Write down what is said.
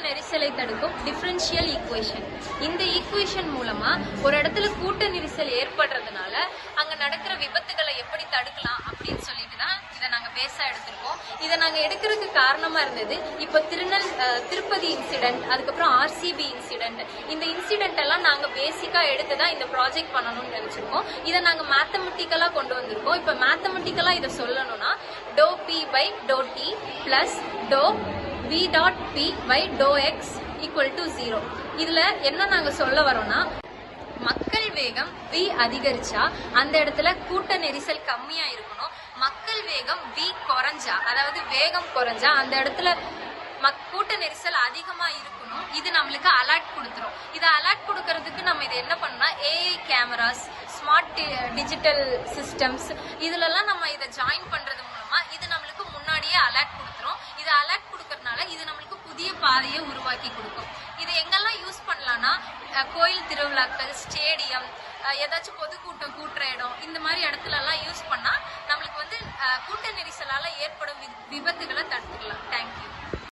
நெரிசலை தடுக்கும் differential equation. இந்த ஈக்குவேஷன் மூலமா ஒரு இடத்துல கூட்ட நெரிசல் ஏற்படுறதுனால அங்க நடக்கிற விபத்துகளை எப்படி தடுக்கலாம் அப்படின்னு சொல்லிட்டு தான் இதை நாங்க பேச எடுத்திருக்கோம். இதை நாங்க எடுக்கிறதுக்கு காரணமா இருந்தது இப்போ திருப்பதி இன்சிடென்ட், அதுக்கப்புறம் ஆர்சிபி இன்சிடென்ட். இந்த இன்சிடென்ட் எல்லாம் நாங்க பேசிக்கா எடுத்துதான் இந்த ப்ராஜெக்ட் பண்ணணும்னு நினைச்சிருக்கோம். இதை நாங்க மேத்தமெட்டிக்கலா கொண்டு வந்திருக்கோம். இப்ப மேத்தமெட்டிக்கலா இதை சொல்லணும்னா do p by do t plus do v dot p by do x equal to 0. இதுல என்ன நாங்க சொல்ல வரோம்னா, மக்கள் வேகம் v அதிகரிச்சா அந்த இடத்துல கூட்ட நெரிசல் கம்மியா இருக்கணும். மக்கள் வேகம் v குறைஞ்சா, அதாவது வேகம் குறைஞ்சா அந்த இடத்துல கூட்ட நெரிசல் அதிகமா இருக்கணும். இது நம்மளுக்கு அலர்ட் கொடுத்துரும். இதை அலர்ட் கொடுக்கறதுக்கு நம்ம இது என்ன பண்ணா, AI cameras, smart digital systems இதுலலாம் நம்ம இதை ஜாயின் பண்றது மூலமா இது நம்மளுக்கு முன்னாடியே அலர்ட் கொடுத்துரும். இது அலர்ட் கொடுக்கறதுனால இது நம்மளுக்கு புதிய பாதையை உருவாக்கி கொடுக்கும். இது எங்கெல்லாம் யூஸ் பண்ணலாம்னா, கோயில் திருவிழாக்கள், ஸ்டேடியம், ஏதாச்சும் பொதுக்கூட்டம் கூட்டுற இடம், இந்த மாதிரி இடத்துல எல்லாம் யூஸ் பண்ணா நம்மளுக்கு கூட்ட நெரிசலால ஏற்படும் விபத்துகளை தடுத்துக்கலாம். தேங்க்யூ.